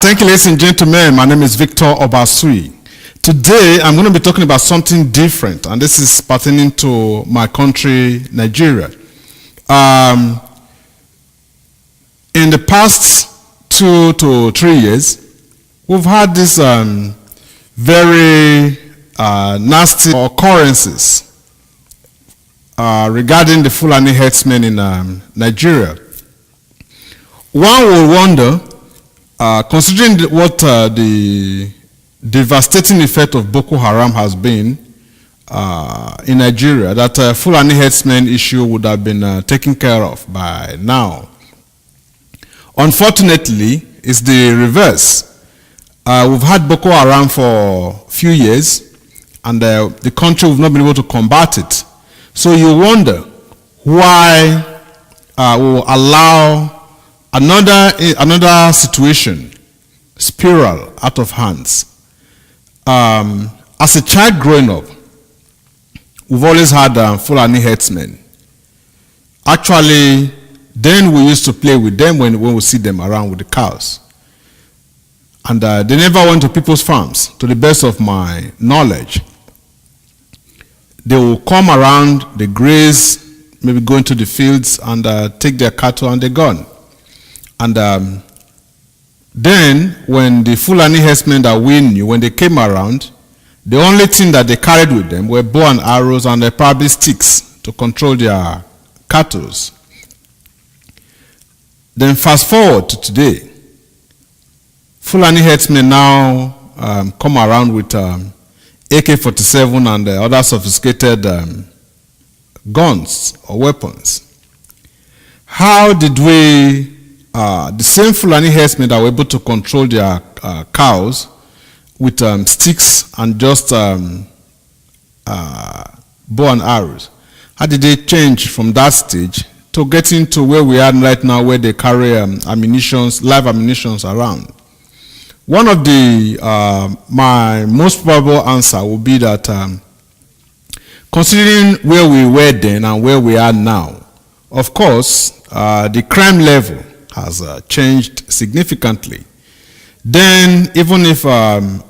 Thank you, ladies and gentlemen. My name is Victor Obasuyi. Today, I'm going to be talking about something different, and this is pertaining to my country, Nigeria. In the past 2 to 3 years, we've had these very nasty occurrences regarding the Fulani Herdsmen in Nigeria. One will wonder, considering what the devastating effect of Boko Haram has been in Nigeria, that Fulani Herdsmen issue would have been taken care of by now. Unfortunately, it's the reverse. We've had Boko Haram for a few years, and the country will not be able to combat it. So you wonder why we will allow another situation spiral out of hands. As a child growing up, we've always had Fulani Herdsmen. Actually, then we used to play with them when we see them around with the cows. And they never went to people's farms, to the best of my knowledge. They will come around, they graze, maybe go into the fields and take their cattle and they're gone. And then when the Fulani Herdsmen that we knew, when they came around, the only thing that they carried with them were bow and arrows and probably sticks to control their cattle. Then fast forward to today, Fulani Herdsmen now come around with AK-47 and other sophisticated guns or weapons. How did we, the same Fulani Herdsmen that were able to control their cows with sticks and just bow and arrows, how did they change from that stage to getting to where we are right now, where they carry live ammunitions around? One of the, my most probable answer would be that considering where we were then and where we are now, of course, the crime level has changed significantly. Then, even if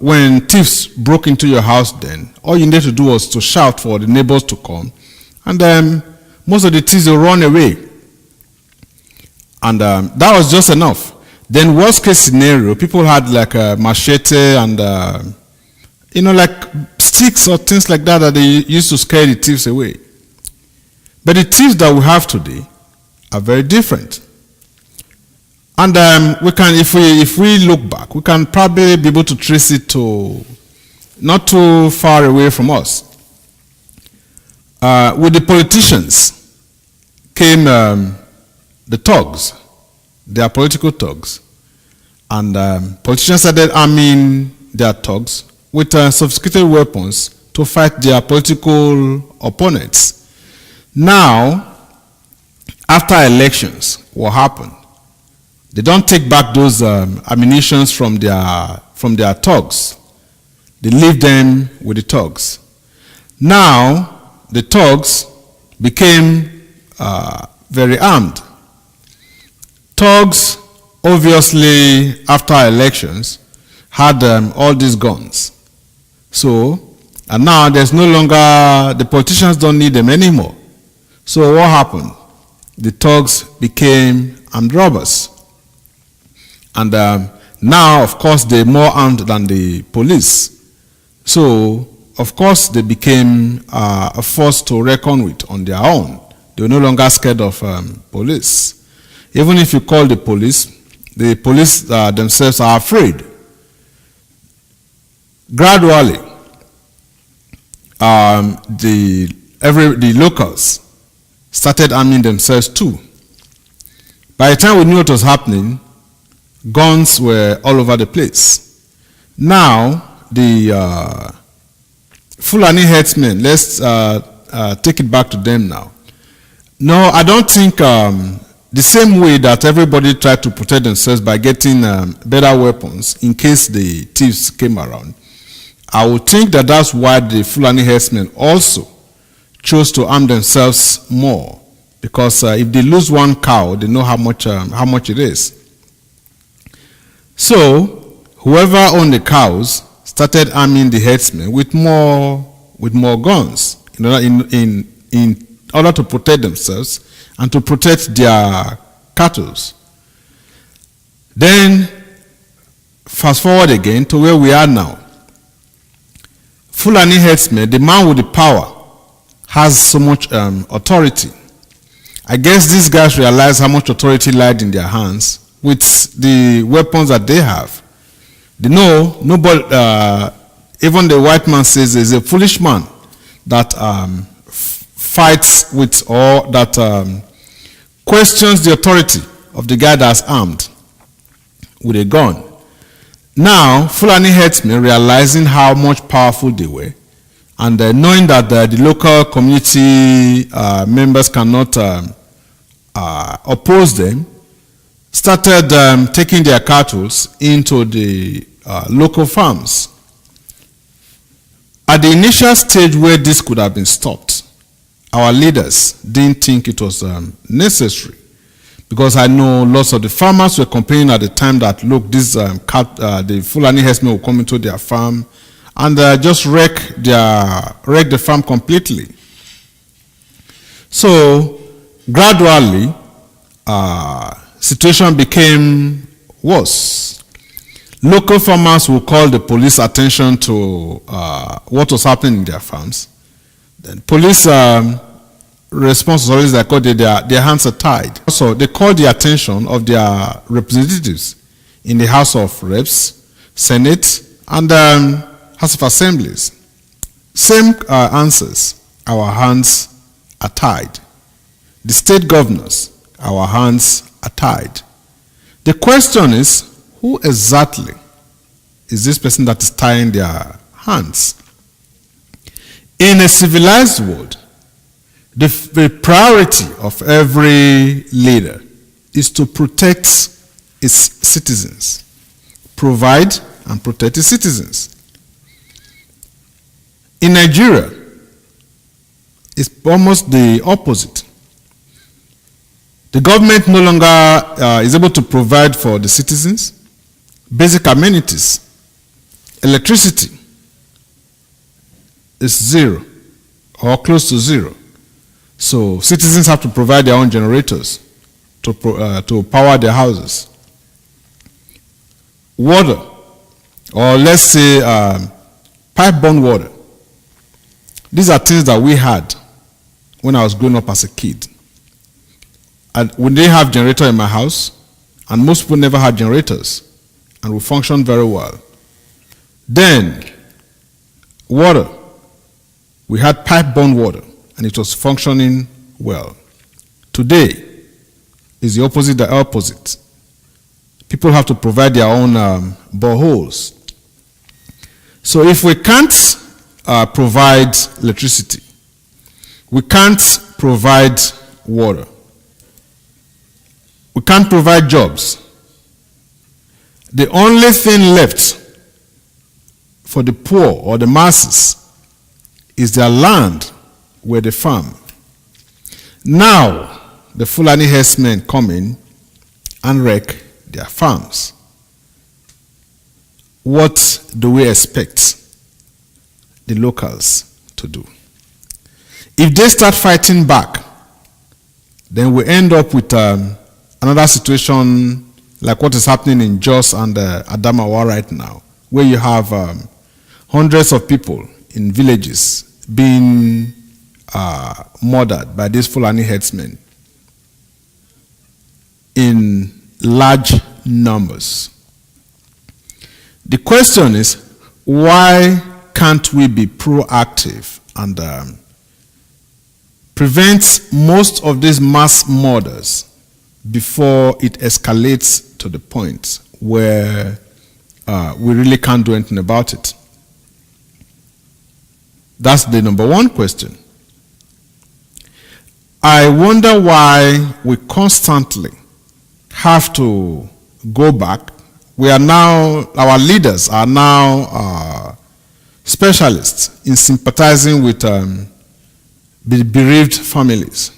when thieves broke into your house then, all you needed to do was to shout for the neighbors to come, and most of the thieves will run away. And that was just enough. Then worst case scenario, people had like a machete and like sticks or things like that that they used to scare the thieves away. But the thieves that we have today are very different. And we can, if we look back, we can probably be able to trace it to not too far away from us. With the politicians came the thugs. They are political thugs. And politicians started arming their thugs with sophisticated weapons to fight their political opponents. Now, after elections, what happened? They don't take back those ammunitions from their thugs. They leave them with the thugs. Now, the thugs became very armed. Thugs, obviously, after elections, had all these guns. So, and now there's no longer, the politicians don't need them anymore. So what happened? The thugs became armed robbers. And now, of course, they're more armed than the police. So, of course, they became a force to reckon with on their own. They were no longer scared of police. Even if you call the police themselves are afraid. Gradually, the locals started arming themselves too. By the time we knew what was happening, guns were all over the place. Now, the Fulani Herdsmen, let's take it back to them now. No, I don't think the same way that everybody tried to protect themselves by getting better weapons in case the thieves came around, I would think that that's why the Fulani Herdsmen also chose to arm themselves more. Because if they lose one cow, they know how much it is. So, whoever owned the cows started arming the herdsmen with more guns in order to protect themselves and to protect their cattle. Then, fast forward again to where we are now. Fulani Herdsmen, the man with the power, has so much authority. I guess these guys realize how much authority lied in their hands with the weapons that they have. They know nobody, even the white man says is a foolish man that fights with or that questions the authority of the guy that's armed with a gun. Now, Fulani Herdsmen, realizing how much powerful they were, and knowing that the local community members cannot oppose them, started taking their cattle into the local farms. At the initial stage where this could have been stopped, our leaders didn't think it was necessary, because I know lots of the farmers were complaining at the time that, look, this the Fulani herdsmen will come into their farm and just wreck the farm completely. So gradually, situation became worse. Local farmers will call the police attention to what was happening in their farms. Then police response was always like, oh, their hands are tied. So they called the attention of their representatives in the House of Reps, Senate, and House of Assemblies. Same answers. Our hands are tied. The state governors, our hands are tied. The question is, who exactly is this person that is tying their hands? In a civilized world, the priority of every leader is to protect its citizens, provide and protect its citizens. In Nigeria, it's almost the opposite. The government no longer is able to provide for the citizens basic amenities. Electricity is zero or close to zero. So citizens have to provide their own generators to power their houses. Water, or let's say pipe-borne water. These are things that we had when I was growing up as a kid. And we didn't have generator in my house, and most people never had generators, and we functioned very well. Then, water. We had pipe-borne water, and it was functioning well. Today is the opposite. People have to provide their own boreholes. So if we can't provide electricity, we can't provide water, we can't provide jobs, the only thing left for the poor or the masses is their land where they farm. Now, the Fulani herdsmen come in and wreck their farms. What do we expect the locals to do? If they start fighting back, then we end up with another situation like what is happening in Jos and Adamawa right now, where you have hundreds of people in villages being murdered by these Fulani herdsmen in large numbers. The question is, why can't we be proactive and prevent most of these mass murders before it escalates to the point where we really can't do anything about it? That's the number one question. I wonder why we constantly have to go back. We are now, our leaders are now specialists in sympathizing with bereaved families.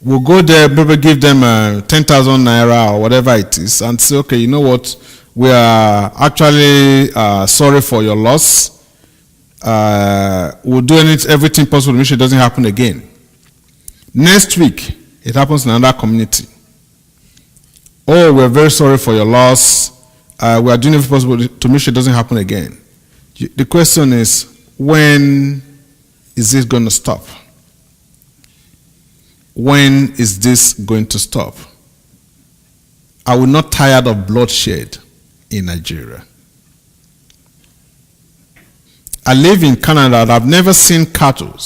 We'll go there, maybe give them 10,000 naira or whatever it is, and say, okay, you know what, we are actually sorry for your loss. We'll do everything possible to make sure it doesn't happen again. Next week, it happens in another community. Oh, we're very sorry for your loss. We are doing everything possible to make sure it doesn't happen again. The question is, when is this going to stop? When is this going to stop? Are we not tired of bloodshed in Nigeria? I live in Canada and I've never seen cattle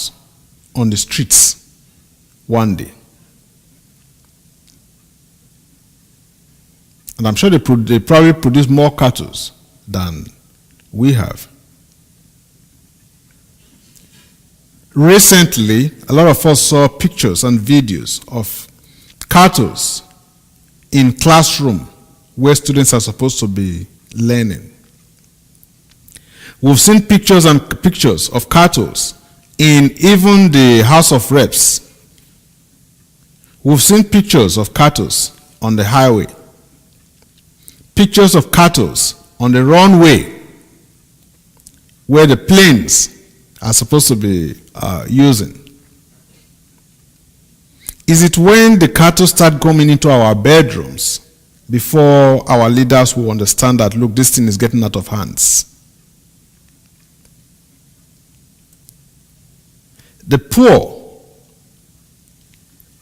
on the streets one day. And I'm sure they probably produce more cattle than we have. Recently, a lot of us saw pictures and videos of cattle in classroom where students are supposed to be learning. We've seen pictures of cattle in even the House of Reps. We've seen pictures of cattle on the highway. Pictures of cattle on the runway where the planes are supposed to be using. Is it when the cattle start coming into our bedrooms before our leaders will understand that, look, this thing is getting out of hands? The poor,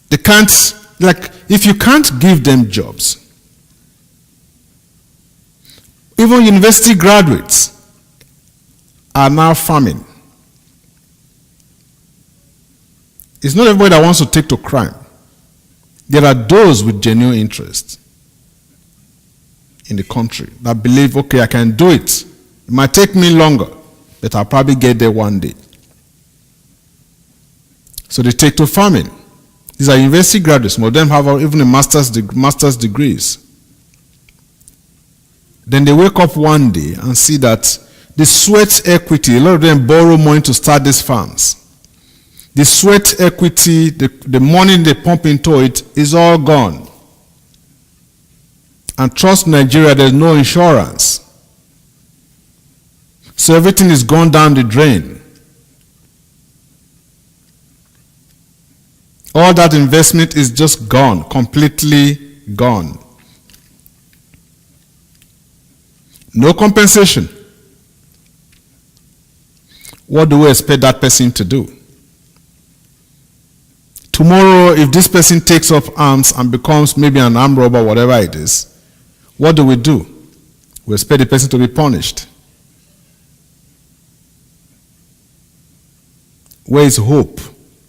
they can't, if you can't give them jobs, even university graduates are now farming. It's not everybody that wants to take to crime. There are those with genuine interest in the country that believe, okay, I can do it. It might take me longer, but I'll probably get there one day. So they take to farming. These are university graduates. Some of them have even a master's degrees. Then they wake up one day and see that the sweat equity, a lot of them borrow money to start these farms. The sweat equity, the money they pump into it is all gone. And trust Nigeria, there's no insurance. So everything is gone down the drain. All that investment is just gone, completely gone. No compensation. What do we expect that person to do? Tomorrow, if this person takes up arms and becomes maybe an armed robber, whatever it is, what do? We expect the person to be punished. Where is hope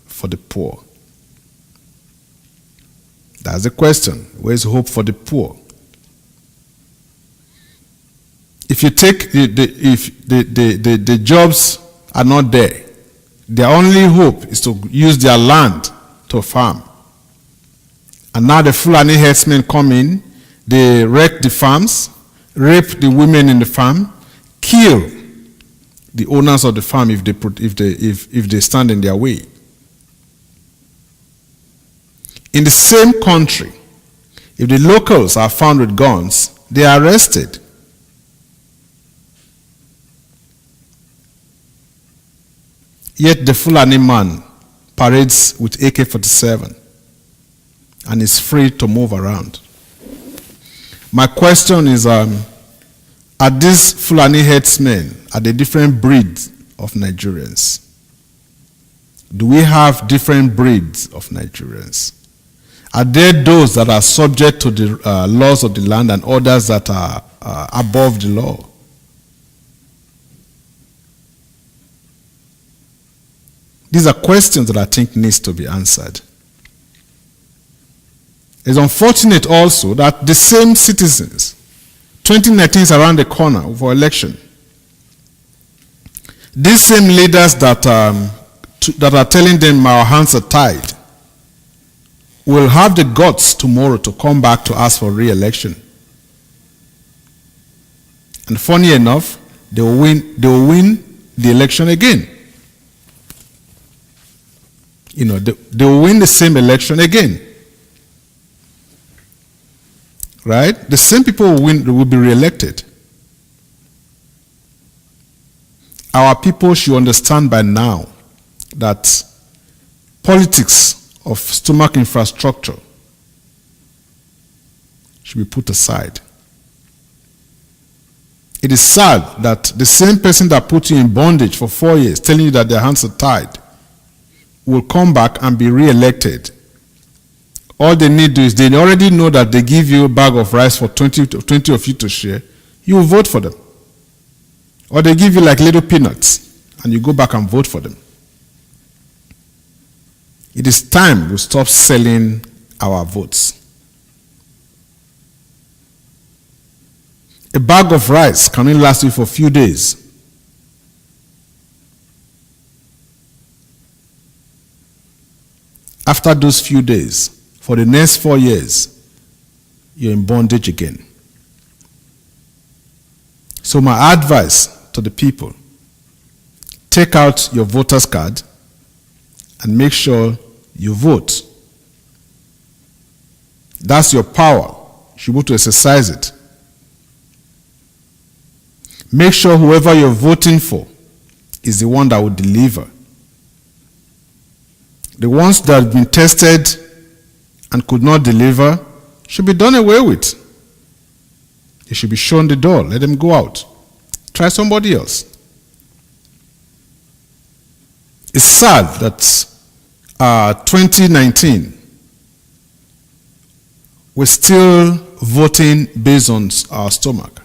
for the poor? That's the question. Where is hope for the poor? If you take if the jobs are not there, their only hope is to use their land to farm. And now the Fulani Herdsmen come in, they wreck the farms, rape the women in the farm, kill the owners of the farm if they stand in their way. In the same country, if the locals are found with guns, they are arrested. Yet the Fulani man parades with AK-47 and is free to move around. My question is, are these Fulani herdsmen, are they different breeds of Nigerians? Do we have different breeds of Nigerians? Are there those that are subject to the laws of the land and others that are above the law? These are questions that I think needs to be answered. It's unfortunate also that the same citizens, 2019 is around the corner for election. These same leaders that are telling them our hands are tied will have the guts tomorrow to come back to ask for re-election. And funny enough, they will win the election again. they will win the same election again. Right? The same people will be re-elected. Our people should understand by now that politics of stomach infrastructure should be put aside. It is sad that the same person that put you in bondage for 4 years, telling you that their hands are tied, will come back and be re-elected. All they need to do is they already know that they give you a bag of rice for 20 of you to share. You will vote for them. Or they give you like little peanuts and you go back and vote for them. It is time we stop selling our votes. A bag of rice can only last you for a few days. After those few days, for the next 4 years, you're in bondage again. So my advice to the people, take out your voter's card and make sure you vote. That's your power. You should be able to exercise it. Make sure whoever you're voting for is the one that will deliver. The ones that have been tested and could not deliver should be done away with. They should be shown the door. Let them go out. Try somebody else. It's sad that 2019, we're still voting based on our stomach.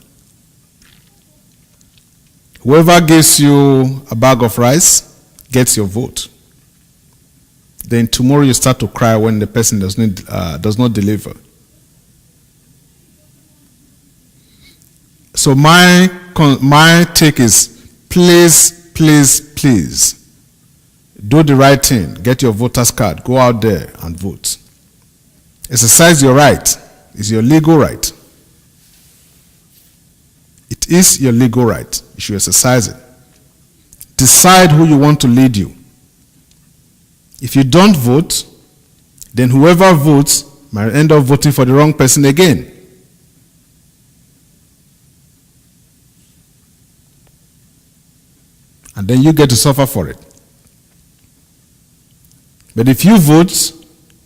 Whoever gives you a bag of rice gets your vote. Then tomorrow you start to cry when the person does not deliver. So my take is, please, please, please, do the right thing. Get your voter's card. Go out there and vote. Exercise your right. It's your legal right. It is your legal right. You should exercise it. Decide who you want to lead you. If you don't vote, then whoever votes might end up voting for the wrong person again. And then you get to suffer for it. But if you vote,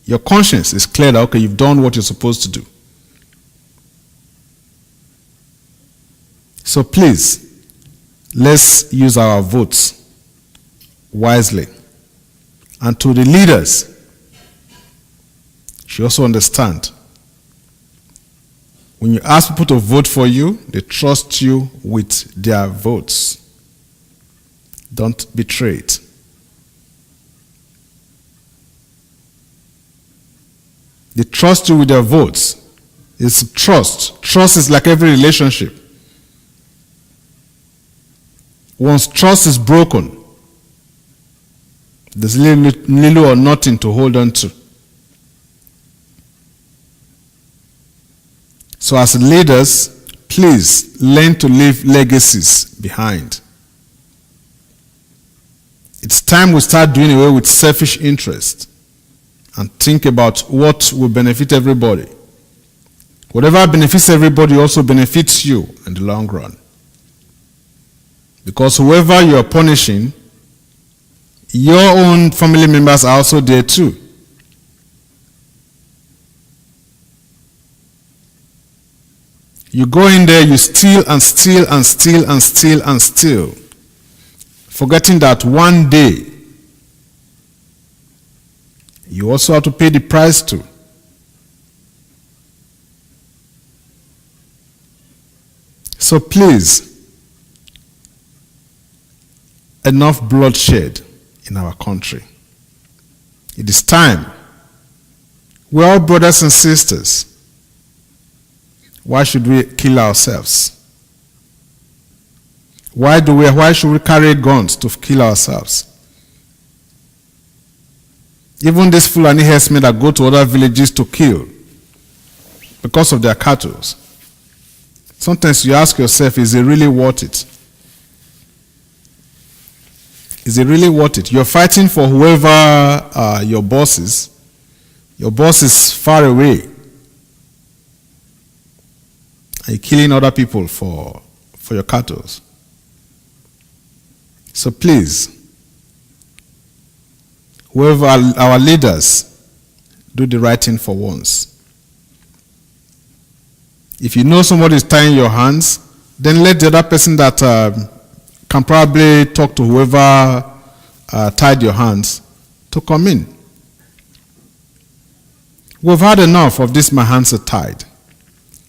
your conscience is clear that, okay, you've done what you're supposed to do. So please, let's use our votes wisely. And to the leaders, you should also understand, when you ask people to vote for you, they trust you with their votes. Don't betray it. They trust you with their votes. It's trust. Trust is like every relationship. Once trust is broken, there's little or nothing to hold on to. So as leaders, please learn to leave legacies behind. It's time we start doing away with selfish interest and think about what will benefit everybody. Whatever benefits everybody also benefits you in the long run. Because whoever you are punishing, your own family members are also there too. You go in there, you steal and steal and steal and steal and steal, forgetting that one day you also have to pay the price too. So please, enough bloodshed in our country. It is time. We're all brothers and sisters. Why should we kill ourselves? Why should we carry guns to kill ourselves? Even these Fulani Herdsmen that go to other villages to kill because of their cattle. Sometimes you ask yourself, is it really worth it? Is it really worth it? You're fighting for whoever your boss is. Your boss is far away. And you're killing other people for your cattle. So please, whoever our leaders, do the right thing for once. If you know somebody is tying your hands, then let the other person that can probably talk to whoever tied your hands to come in. We've had enough of this, my hands are tied.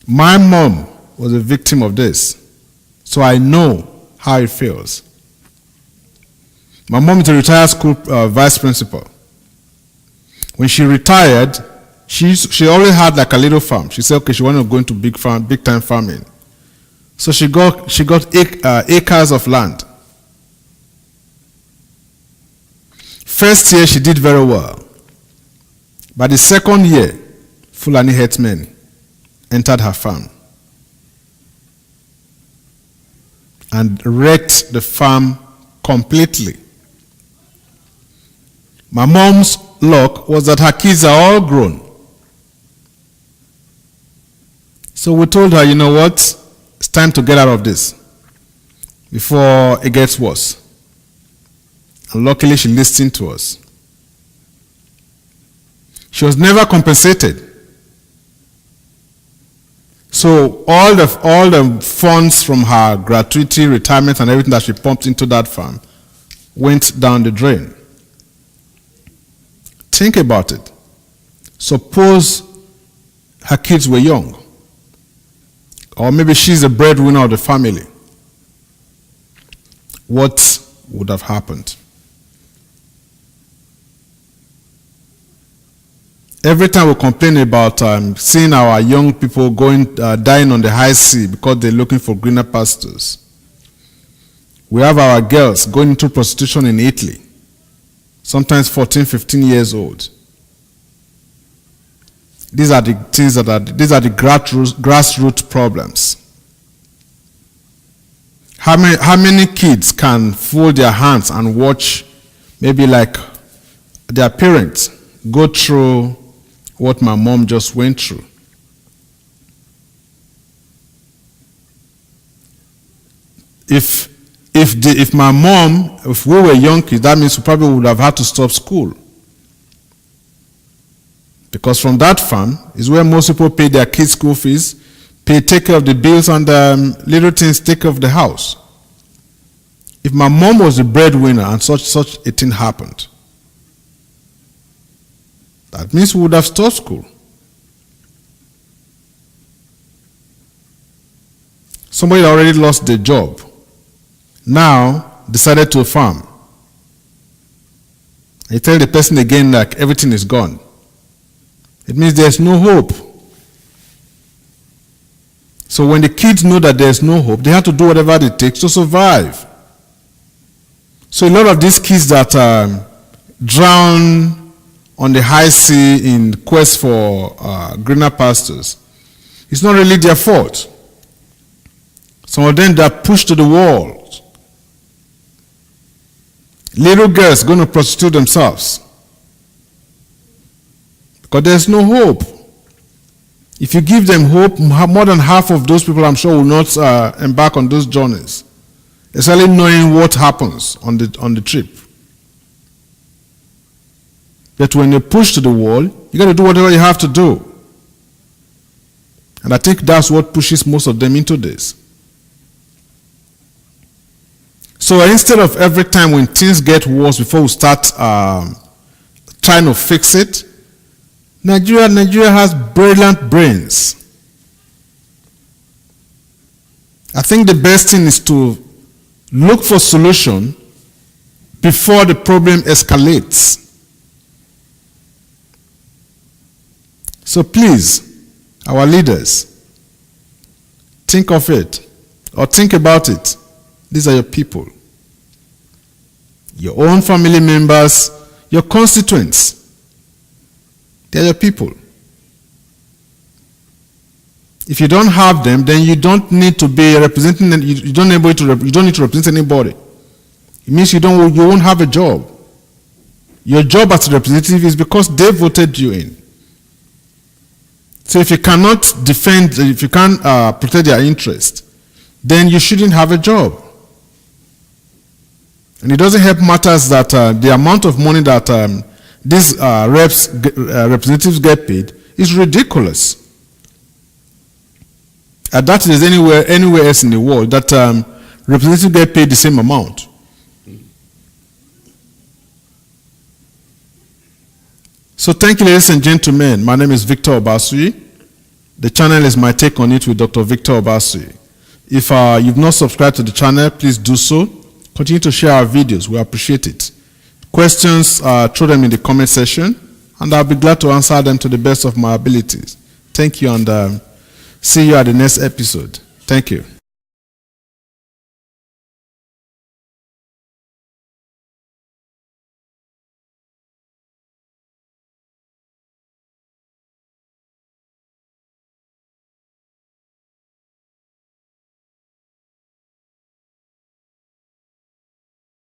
My mom was a victim of this, so I know how it feels. My mom is a retired school vice principal. When she retired, she always had like a little farm. She said, okay, she wanted to go into big time farming. So she got acres of land. First year she did very well. By the second year, Fulani Herdsmen entered her farm and wrecked the farm completely. My mom's luck was that her kids are all grown. So we told her, you know what? It's time to get out of this before it gets worse. And luckily she listened to us. She was never compensated. So all the funds from her gratuity, retirement, and everything that she pumped into that farm went down the drain. Think about it. Suppose her kids were young. Or maybe she's the breadwinner of the family. What would have happened? Every time we complain about seeing our young people dying on the high sea because they're looking for greener pastures, we have our girls going into prostitution in Italy, sometimes 14, 15 years old. These are the things these are the grassroots problems. How many kids can fold their hands and watch maybe like their parents go through what my mom just went through? If my mom, if we were young kids, that means we probably would have had to stop school. Because from that farm is where most people pay their kids' school fees, take care of the bills, and little things, take care of the house. If my mom was the breadwinner and such a thing happened, that means we would have stopped school. Somebody already lost their job, now decided to farm. You tell the person again like everything is gone. It means there's no hope. So when the kids know that there's no hope, they have to do whatever it takes to survive. So a lot of these kids that drown on the high sea in quest for greener pastures, it's not really their fault. Some of them are pushed to the wall. Little girls going to prostitute themselves because there's no hope. If you give them hope, more than half of those people, I'm sure, will not embark on those journeys, especially knowing what happens on the trip. But when you're pushed to the wall, you got to do whatever you have to do. And I think that's what pushes most of them into this. So instead of every time when things get worse before we start trying to fix it, Nigeria has brilliant brains. I think the best thing is to look for solution before the problem escalates. So please, our leaders, think of it or think about it. These are your people. Your own family members, your constituents. They are your people. If you don't have them, then you don't need to be representing them. You don't need to represent anybody. It means you won't have a job. Your job as a representative is because they voted you in. So if you cannot defend, if you can't protect their interest, then you shouldn't have a job. And it doesn't help matters that the amount of money that these representatives get paid is ridiculous. And that is anywhere else in the world that representatives get paid the same amount. So thank you, ladies and gentlemen. My name is Victor Obasuyi. The channel is My Take on It with Dr. Victor Obasuyi. If you've not subscribed to the channel, please do so. Continue to share our videos. We appreciate it. Questions, throw them in the comment section, and I'll be glad to answer them to the best of my abilities. Thank you, and see you at the next episode. Thank you.